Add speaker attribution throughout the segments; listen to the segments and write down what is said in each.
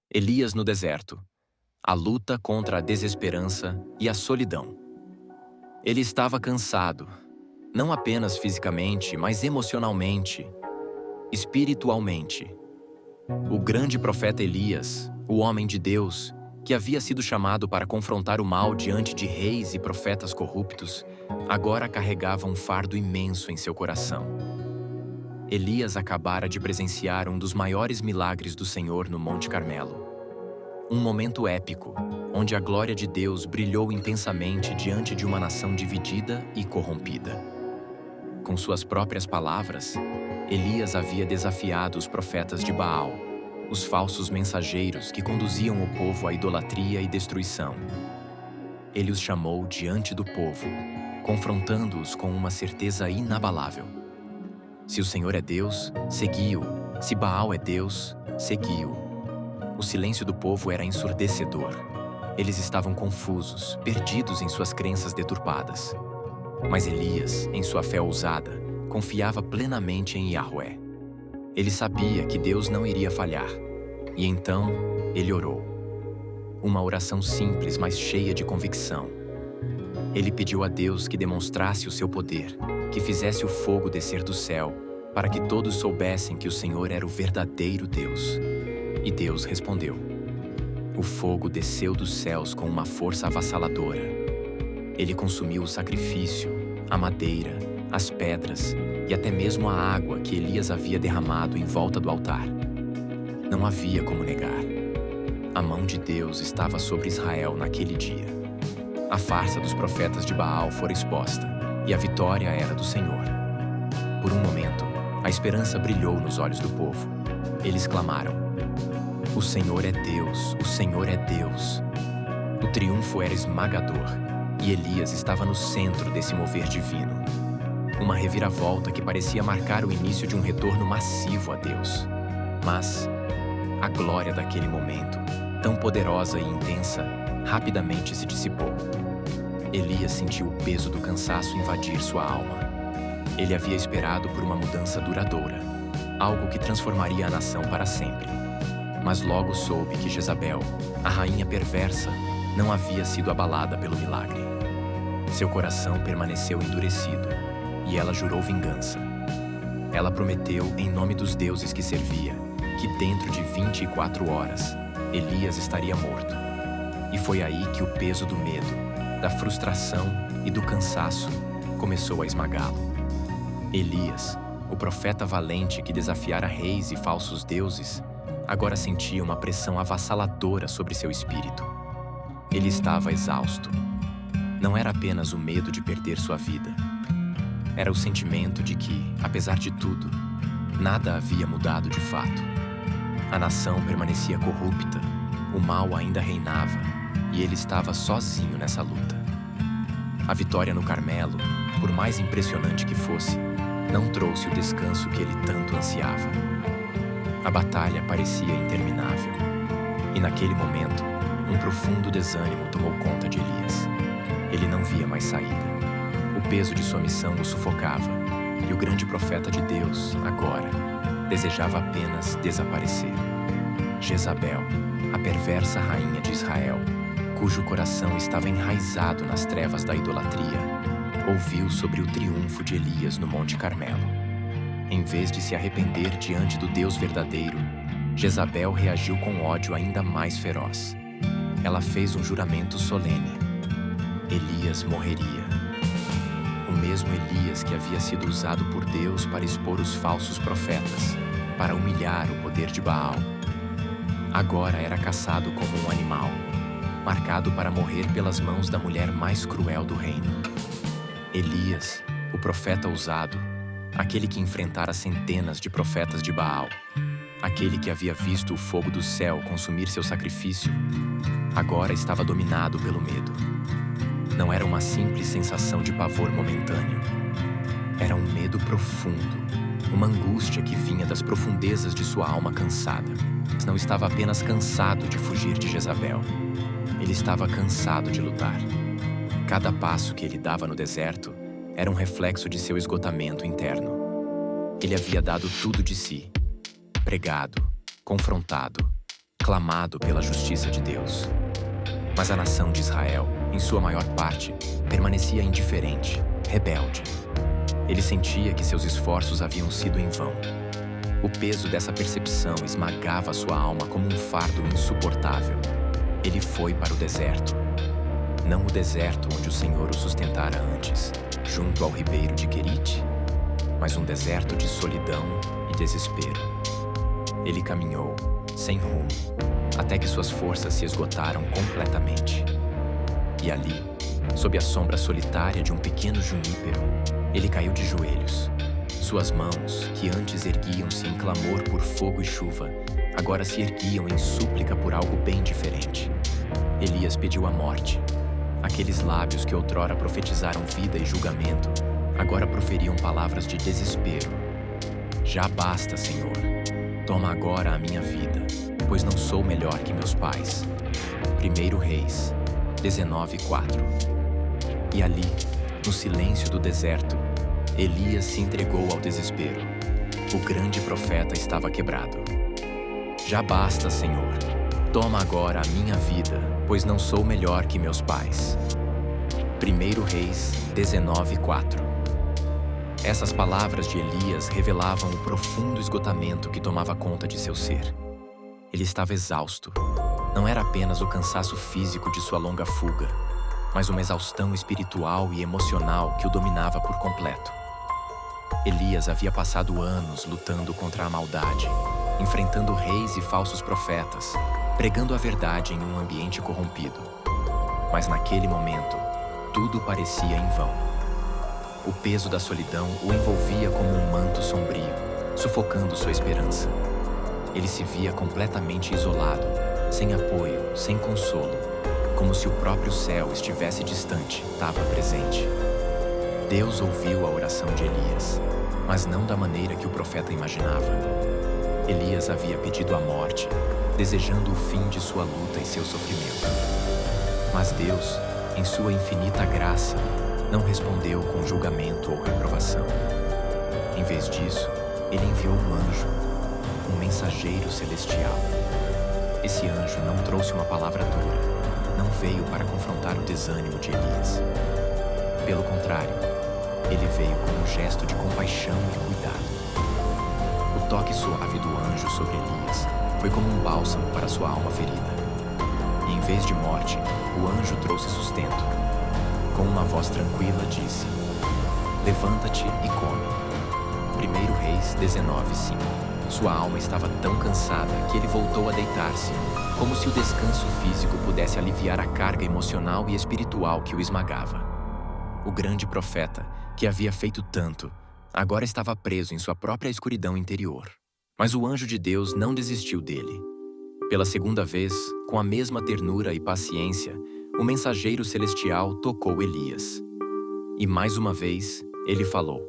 Speaker 1: Elias no deserto. A luta contra a desesperança e a solidão. Ele estava cansado, não apenas fisicamente, mas emocionalmente, espiritualmente. O grande profeta Elias, o homem de Deus, que havia sido chamado para confrontar o mal diante de reis e profetas corruptos, agora carregava um fardo imenso em seu coração. Elias acabara de presenciar um dos maiores milagres do Senhor no Monte Carmelo. Um momento épico, onde a glória de Deus brilhou intensamente diante de uma nação dividida e corrompida. Com suas próprias palavras, Elias havia desafiado os profetas de Baal, os falsos mensageiros que conduziam o povo à idolatria e destruição. Ele os chamou diante do povo, confrontando-os com uma certeza inabalável. Se o Senhor é Deus, segui-o. Se Baal é Deus, segui-o. O silêncio do povo era ensurdecedor. Eles estavam confusos, perdidos em suas crenças deturpadas. Mas Elias, em sua fé ousada, confiava plenamente em Yahweh. Ele sabia que Deus não iria falhar. E então, ele orou. Uma oração simples, mas cheia de convicção. Ele pediu a Deus que demonstrasse o seu poder, que fizesse o fogo descer do céu, para que todos soubessem que o Senhor era o verdadeiro Deus. E Deus respondeu. O fogo desceu dos céus com uma força avassaladora. Ele consumiu o sacrifício, a madeira, as pedras e até mesmo a água que Elias havia derramado em volta do altar. Não havia como negar. A mão de Deus estava sobre Israel naquele dia. A farsa dos profetas de Baal fora exposta, e a vitória era do Senhor. Por um momento, a esperança brilhou nos olhos do povo. Eles clamaram: O Senhor é Deus, o Senhor é Deus. O triunfo era esmagador, e Elias estava no centro desse mover divino. Uma reviravolta que parecia marcar o início de um retorno massivo a Deus. Mas a glória daquele momento, tão poderosa e intensa, rapidamente se dissipou. Elias sentiu o peso do cansaço invadir sua alma. Ele havia esperado por uma mudança duradoura, algo que transformaria a nação para sempre. Mas logo soube que Jezabel, a rainha perversa, não havia sido abalada pelo milagre. Seu coração permaneceu endurecido, e ela jurou vingança. Ela prometeu, em nome dos deuses que servia, que dentro de 24 horas, Elias estaria morto. E foi aí que o peso do medo, da frustração e do cansaço começou a esmagá-lo. Elias, o profeta valente que desafiara reis e falsos deuses, agora sentia uma pressão avassaladora sobre seu espírito. Ele estava exausto. Não era apenas o medo de perder sua vida. Era o sentimento de que, apesar de tudo, nada havia mudado de fato. A nação permanecia corrupta, o mal ainda reinava, e ele estava sozinho nessa luta. A vitória no Carmelo, por mais impressionante que fosse, não trouxe o descanso que ele tanto ansiava. A batalha parecia interminável, e naquele momento, um profundo desânimo tomou conta de Elias. Ele não via mais saída. O peso de sua missão o sufocava, e o grande profeta de Deus, agora, desejava apenas desaparecer. Jezabel, a perversa rainha de Israel, cujo coração estava enraizado nas trevas da idolatria, ouviu sobre o triunfo de Elias no Monte Carmelo. Em vez de se arrepender diante do Deus verdadeiro, Jezabel reagiu com ódio ainda mais feroz. Ela fez um juramento solene. Elias morreria. O mesmo Elias que havia sido usado por Deus para expor os falsos profetas, para humilhar o poder de Baal, agora era caçado como um animal, marcado para morrer pelas mãos da mulher mais cruel do reino. Elias, o profeta ousado, aquele que enfrentara centenas de profetas de Baal, aquele que havia visto o fogo do céu consumir seu sacrifício, agora estava dominado pelo medo. Não era uma simples sensação de pavor momentâneo. Era um medo profundo, uma angústia que vinha das profundezas de sua alma cansada. Mas não estava apenas cansado de fugir de Jezabel. Ele estava cansado de lutar. Cada passo que ele dava no deserto era um reflexo de seu esgotamento interno. Ele havia dado tudo de si. Pregado, confrontado, clamado pela justiça de Deus. Mas a nação de Israel, em sua maior parte, permanecia indiferente, rebelde. Ele sentia que seus esforços haviam sido em vão. O peso dessa percepção esmagava sua alma como um fardo insuportável. Ele foi para o deserto. Não o deserto onde o Senhor o sustentara antes, junto ao ribeiro de Querite, mas um deserto de solidão e desespero. Ele caminhou, sem rumo, até que suas forças se esgotaram completamente. E ali, sob a sombra solitária de um pequeno junípero, ele caiu de joelhos. Suas mãos, que antes erguiam-se em clamor por fogo e chuva, agora se erguiam em súplica por algo bem diferente. Elias pediu a morte. Aqueles lábios que outrora profetizaram vida e julgamento, agora proferiam palavras de desespero. Já basta, Senhor. Toma agora a minha vida, pois não sou melhor que meus pais. 1 Reis 19:4. E ali, no silêncio do deserto, Elias se entregou ao desespero. O grande profeta estava quebrado. Já basta, Senhor. Toma agora a minha vida, pois não sou melhor que meus pais. 1 Reis 19:4. Essas palavras de Elias revelavam o profundo esgotamento que tomava conta de seu ser. Ele estava exausto. Não era apenas o cansaço físico de sua longa fuga, mas uma exaustão espiritual e emocional que o dominava por completo. Elias havia passado anos lutando contra a maldade, enfrentando reis e falsos profetas, pregando a verdade em um ambiente corrompido. Mas naquele momento, tudo parecia em vão. O peso da solidão o envolvia como um manto sombrio, sufocando sua esperança. Ele se via completamente isolado, sem apoio, sem consolo, como se o próprio céu estivesse distante, estava presente. Deus ouviu a oração de Elias, mas não da maneira que o profeta imaginava. Elias havia pedido a morte, desejando o fim de sua luta e seu sofrimento. Mas Deus, em sua infinita graça, não respondeu com julgamento ou reprovação. Em vez disso, ele enviou um anjo, um mensageiro celestial. Esse anjo não trouxe uma palavra dura, não veio para confrontar o desânimo de Elias. Pelo contrário, ele veio com um gesto de compaixão e cuidado. O toque suave do anjo sobre Elias foi como um bálsamo para sua alma ferida. E em vez de morte, o anjo trouxe sustento. Com uma voz tranquila disse: levanta-te e come. 1 Reis 19:5. Sua alma estava tão cansada que ele voltou a deitar-se, como se o descanso físico pudesse aliviar a carga emocional e espiritual que o esmagava. O grande profeta, que havia feito tanto, agora estava preso em sua própria escuridão interior. Mas o anjo de Deus não desistiu dele. Pela segunda vez, com a mesma ternura e paciência, o mensageiro celestial tocou Elias. E mais uma vez, ele falou: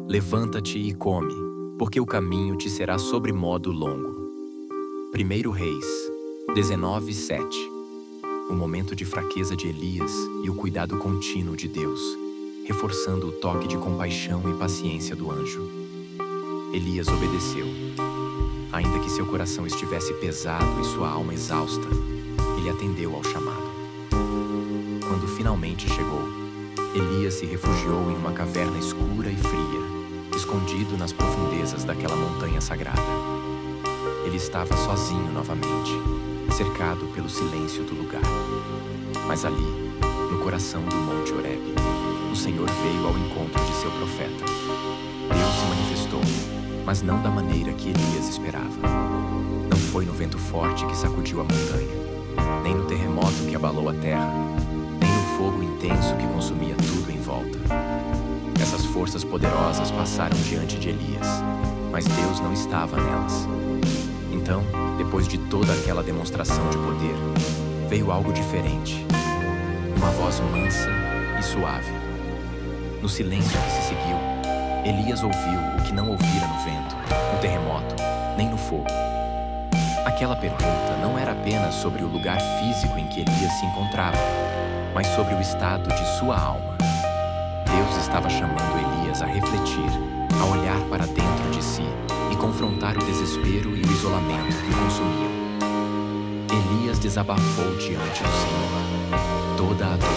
Speaker 1: levanta-te e come, porque o caminho te será sobremodo longo. 1 Reis 19:7. O momento de fraqueza de Elias e o cuidado contínuo de Deus, reforçando o toque de compaixão e paciência do anjo. Elias obedeceu. Ainda que seu coração estivesse pesado e sua alma exausta, ele atendeu ao chamado. Quando finalmente chegou, Elias se refugiou em uma caverna escura e fria, escondido nas profundezas daquela montanha sagrada. Ele estava sozinho novamente, cercado pelo silêncio do lugar. Mas ali, no coração do Monte Horebe, o Senhor veio ao encontro de seu profeta. Deus se manifestou, mas não da maneira que Elias esperava. Não foi no vento forte que sacudiu a montanha, nem no terremoto que abalou a terra, nem no fogo intenso que consumia tudo em volta. Essas forças poderosas passaram diante de Elias, mas Deus não estava nelas. Então, depois de toda aquela demonstração de poder, veio algo diferente. Uma voz mansa e suave. No silêncio que se seguiu, Elias ouviu o que não ouvira no vento, no terremoto, nem no fogo. Aquela pergunta não era apenas sobre o lugar físico em que Elias se encontrava, mas sobre o estado de sua alma. Deus estava chamando Elias a refletir, a olhar para dentro de si e confrontar o desespero e o isolamento que o consumiam. Elias desabafou diante do Senhor. Toda a dor,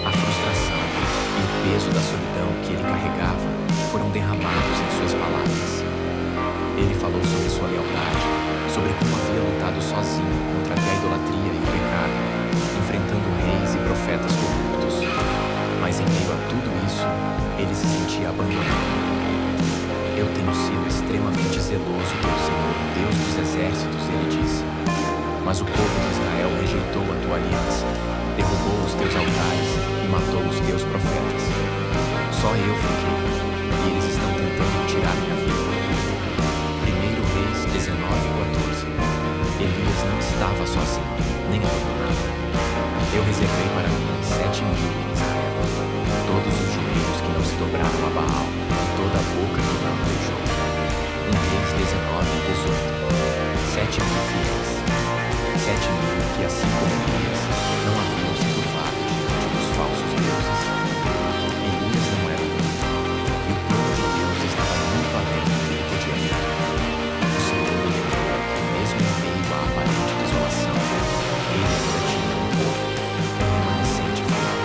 Speaker 1: a frustração e o peso da solidão que ele carregava foram derramados em suas palavras. Ele falou sobre sua lealdade, sobre como havia lutado sozinho contra até a idolatria e o pecado, enfrentando reis e profetas corruptos. Mas em meio a tudo isso, ele se sentia abandonado. Eu tenho sido extremamente zeloso pelo Senhor, Deus dos exércitos, ele disse. Mas o povo de Israel rejeitou a tua aliança, derrubou os teus altares e matou os teus profetas. Só eu fiquei, e eles estão tentando tirar minha vida. 1 Reis 19:14. Elias não estava sozinho, nem abandonado. Eu reservei para mim 7.000 em Israel, todos os joelhos que não se dobraram a Baal, e toda a boca que não beijou. 1 Reis 19:18. 7.000 filhos, 7.000 que, assim como Elias, não haviam se curvado diante dos falsos deuses. Elias não era o único, e o plano de Deus estava muito além do que ele podia ver. O Senhor lembrou que, mesmo em meio à aparente desolação, ele ainda tinha um povo, um remanescente fiel.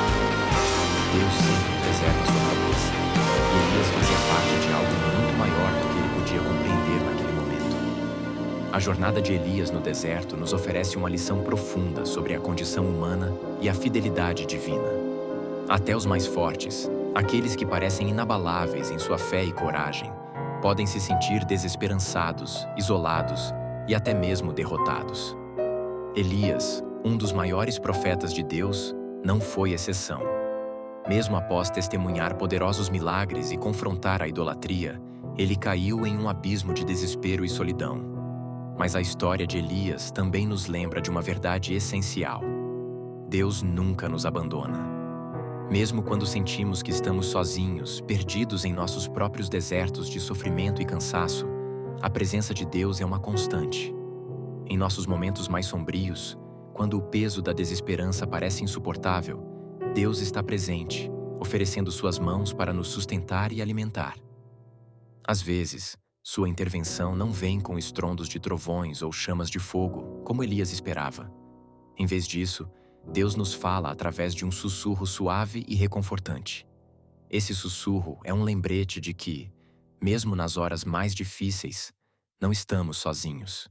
Speaker 1: Deus sempre preserva sua promessa, e Elias fazia parte de algo muito maior do que ele podia compreender naquele momento. A jornada de Elias no deserto nos oferece uma lição profunda sobre a condição humana e a fidelidade divina. Até os mais fortes, aqueles que parecem inabaláveis em sua fé e coragem, podem se sentir desesperançados, isolados e até mesmo derrotados. Elias, um dos maiores profetas de Deus, não foi exceção. Mesmo após testemunhar poderosos milagres e confrontar a idolatria, ele caiu em um abismo de desespero e solidão. Mas a história de Elias também nos lembra de uma verdade essencial: Deus nunca nos abandona. Mesmo quando sentimos que estamos sozinhos, perdidos em nossos próprios desertos de sofrimento e cansaço, a presença de Deus é uma constante. Em nossos momentos mais sombrios, quando o peso da desesperança parece insuportável, Deus está presente, oferecendo suas mãos para nos sustentar e alimentar. Às vezes, sua intervenção não vem com estrondos de trovões ou chamas de fogo, como Elias esperava. Em vez disso, Deus nos fala através de um sussurro suave e reconfortante. Esse sussurro é um lembrete de que, mesmo nas horas mais difíceis, não estamos sozinhos.